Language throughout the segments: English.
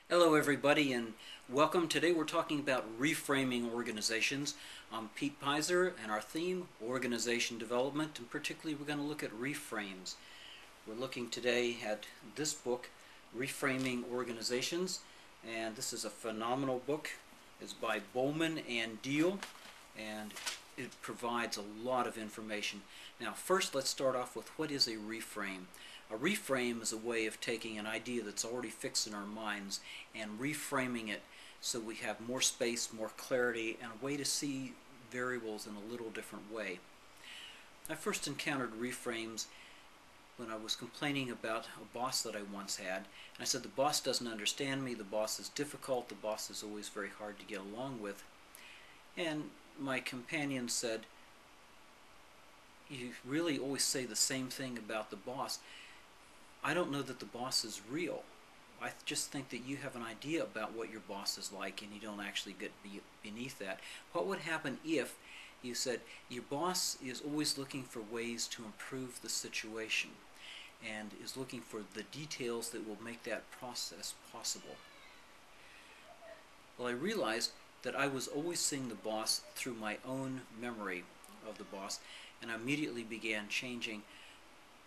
Hello everybody and welcome. Today we're talking about reframing organizations. I'm Pete Pizor and our theme, organization development, and particularly we're going to look at reframes. We're looking today at this book, Reframing Organizations, and this is a phenomenal book. It's by Bolman and Deal, and it provides a lot of information. Now first let's start off with what is a reframe. A reframe is a way of taking an idea that's already fixed in our minds and reframing it so we have more space, more clarity, and a way to see variables in a little different way. I first encountered reframes when I was complaining about a boss that I once had. And I said, the boss doesn't understand me, the boss is difficult, the boss is always very hard to get along with. And my companion said, you really always say the same thing about the boss. I don't know that the boss is real. I just think that you have an idea about what your boss is like and you don't actually get beneath that. What would happen if you said your boss is always looking for ways to improve the situation and is looking for the details that will make that process possible? Well, I realized that I was always seeing the boss through my own memory of the boss, and I immediately began changing.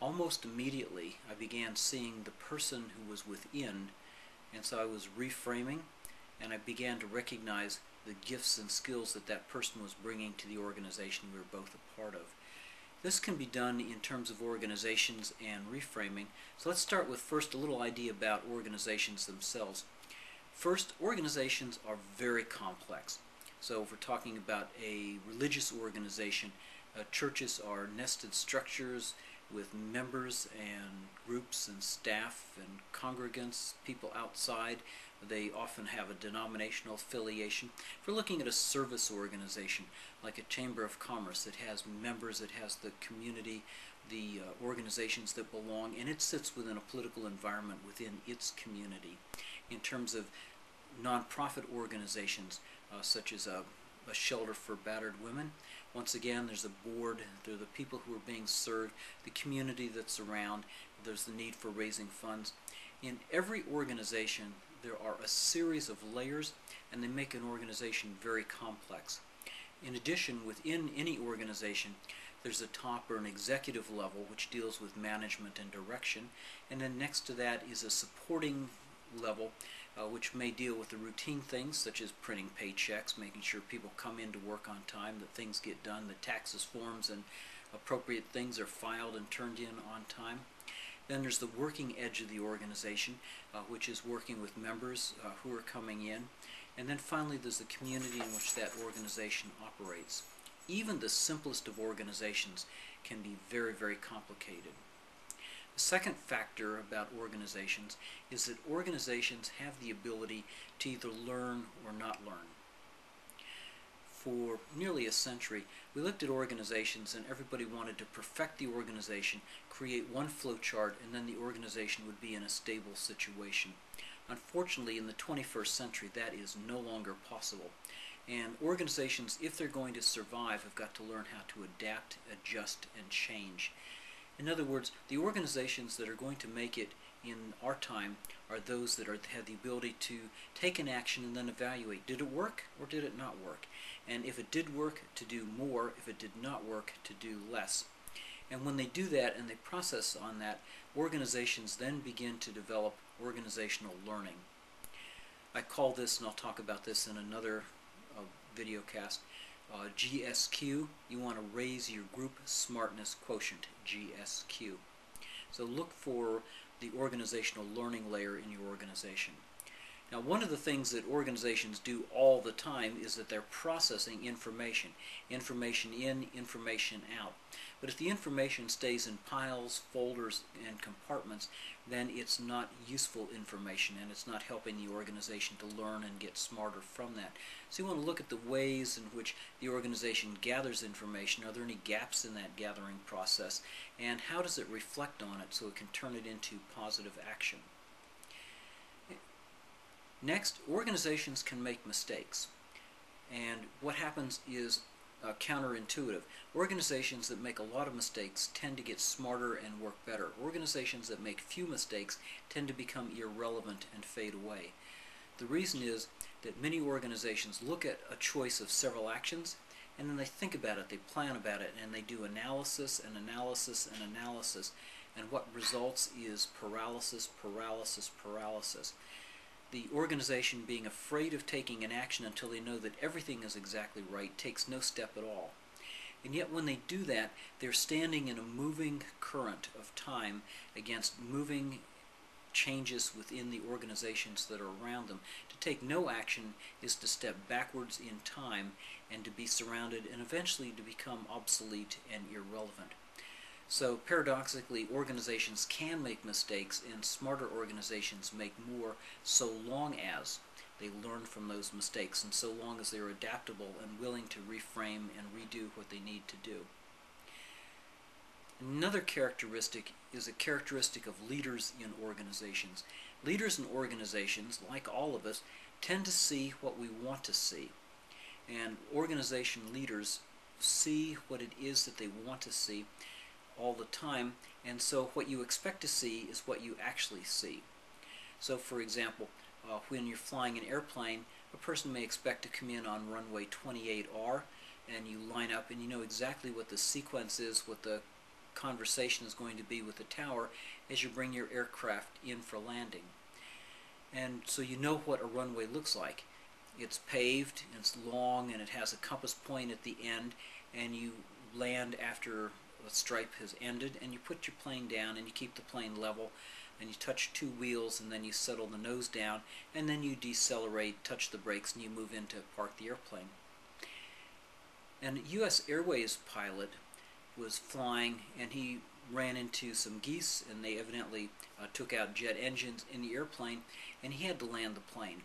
Almost immediately I began seeing the person who was within, and so I was reframing, and I began to recognize the gifts and skills that that person was bringing to the organization we were both a part of. This can be done in terms of organizations and reframing. So let's start with first a little idea about organizations themselves. First, organizations are very complex. So if we're talking about a religious organization, churches are nested structures with members and groups and staff and congregants, people outside. They often have a denominational affiliation. If we're looking at a service organization, like a chamber of commerce, it has members, it has the community, the organizations that belong, and it sits within a political environment within its community. In terms of nonprofit organizations, such as a shelter for battered women, once again, there's a board, there are the people who are being served, the community that's around, there's the need for raising funds. In every organization, there are a series of layers, and they make an organization very complex. In addition, within any organization, there's a top or an executive level which deals with management and direction, and then next to that is a supporting level which may deal with the routine things such as printing paychecks, making sure people come in to work on time, that things get done, that taxes, forms, and appropriate things are filed and turned in on time. Then there's the working edge of the organization, which is working with members who are coming in. And then finally there's the community in which that organization operates. Even the simplest of organizations can be very, very complicated. The second factor about organizations is that organizations have the ability to either learn or not learn. For nearly a century, we looked at organizations and everybody wanted to perfect the organization, create one flowchart, and then the organization would be in a stable situation. Unfortunately, in the 21st century, that is no longer possible. And organizations, if they're going to survive, have got to learn how to adapt, adjust, and change. In other words, the organizations that are going to make it in our time are those that have the ability to take an action and then evaluate. Did it work or did it not work? And if it did work, to do more. If it did not work, to do less. And when they do that and they process on that, organizations then begin to develop organizational learning. I call this, and I'll talk about this in another video cast, GSQ. You want to raise your group smartness quotient, GSQ. So look for the organizational learning layer in your organization. Now, one of the things that organizations do all the time is that they're processing information. Information in, information out. But if the information stays in piles, folders, and compartments, then it's not useful information and it's not helping the organization to learn and get smarter from that. So you want to look at the ways in which the organization gathers information. Are there any gaps in that gathering process? And how does it reflect on it so it can turn it into positive action? Next, organizations can make mistakes. And what happens is counterintuitive. Organizations that make a lot of mistakes tend to get smarter and work better. Organizations that make few mistakes tend to become irrelevant and fade away. The reason is that many organizations look at a choice of several actions, and then they think about it, they plan about it, and they do analysis and analysis and analysis, and what results is paralysis, paralysis, paralysis. The organization, being afraid of taking an action until they know that everything is exactly right, takes no step at all. And yet when they do that, they're standing in a moving current of time against moving changes within the organizations that are around them. To take no action is to step backwards in time and to be surrounded and eventually to become obsolete and irrelevant. So paradoxically, organizations can make mistakes, and smarter organizations make more, so long as they learn from those mistakes and so long as they're adaptable and willing to reframe and redo what they need to do. Another characteristic is a characteristic of leaders in organizations. Leaders in organizations, like all of us, tend to see what we want to see. And organization leaders see what it is that they want to see all the time, and so what you expect to see is what you actually see. So for example, when you're flying an airplane, a person may expect to come in on runway 28R, and you line up and you know exactly what the sequence is, what the conversation is going to be with the tower as you bring your aircraft in for landing. And so you know what a runway looks like. It's paved, and it's long, and it has a compass point at the end, and you land after the stripe has ended, and you put your plane down and you keep the plane level, and you touch two wheels, and then you settle the nose down, and then you decelerate, touch the brakes, and you move in to park the airplane. And a U.S. Airways pilot was flying, and he ran into some geese, and they evidently took out jet engines in the airplane, and he had to land the plane.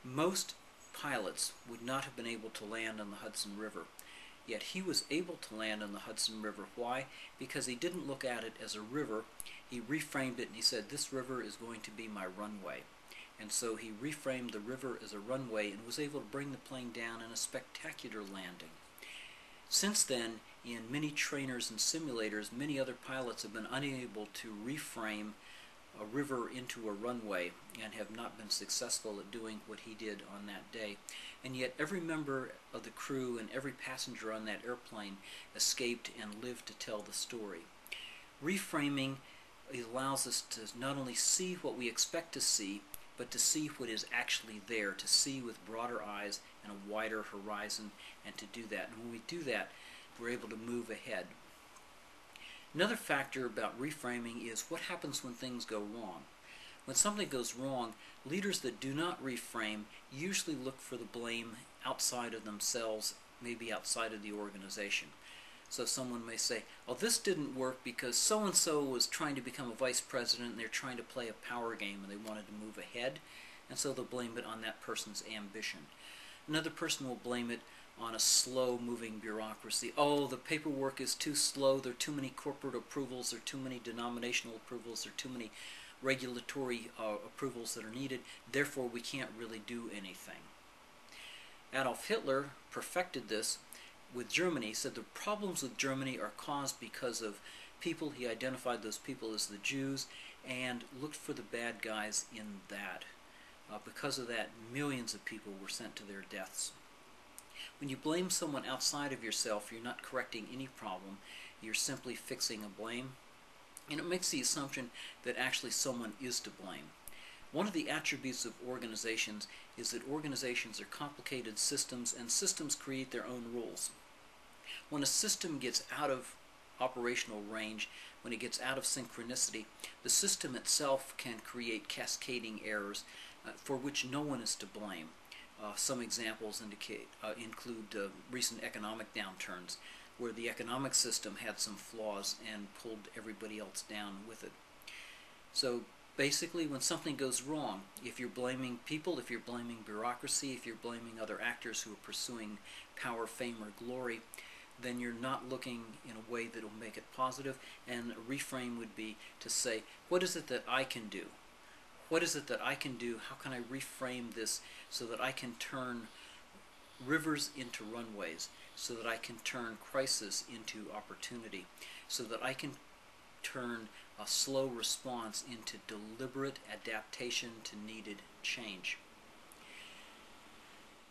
Most pilots would not have been able to land on the Hudson River. Yet he was able to land on the Hudson River. Why? Because he didn't look at it as a river. He reframed it and he said, this river is going to be my runway. And so he reframed the river as a runway and was able to bring the plane down in a spectacular landing. Since then, in many trainers and simulators, many other pilots have been unable to reframe a river into a runway and have not been successful at doing what he did on that day. And yet every member of the crew and every passenger on that airplane escaped and lived to tell the story. Reframing allows us to not only see what we expect to see, but to see what is actually there, to see with broader eyes and a wider horizon, and to do that. And when we do that, we're able to move ahead. Another factor about reframing is what happens when things go wrong. When something goes wrong, leaders that do not reframe usually look for the blame outside of themselves, maybe outside of the organization. So someone may say, oh, this didn't work because so-and-so was trying to become a vice president and they're trying to play a power game and they wanted to move ahead, and so they'll blame it on that person's ambition. Another person will blame it on a slow-moving bureaucracy. Oh, the paperwork is too slow, there are too many corporate approvals, there are too many denominational approvals, there are too many regulatory approvals that are needed, therefore we can't really do anything. Adolf Hitler perfected this with Germany. He said the problems with Germany are caused because of people. He identified those people as the Jews and looked for the bad guys in that. Because of that, millions of people were sent to their deaths. When you blame someone outside of yourself, you're not correcting any problem, you're simply fixing a blame. And it makes the assumption that actually someone is to blame. One of the attributes of organizations is that organizations are complicated systems, and systems create their own rules. When a system gets out of operational range, when it gets out of synchronicity, the system itself can create cascading errors for which no one is to blame. Some examples include recent economic downturns, where the economic system had some flaws and pulled everybody else down with it. So basically, when something goes wrong, if you're blaming people, if you're blaming bureaucracy, if you're blaming other actors who are pursuing power, fame, or glory, then you're not looking in a way that will make it positive. And a reframe would be to say, what is it that I can do? What is it that I can do? How can I reframe this so that I can turn rivers into runways, so that I can turn crisis into opportunity, so that I can turn a slow response into deliberate adaptation to needed change.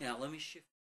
Now let me shift.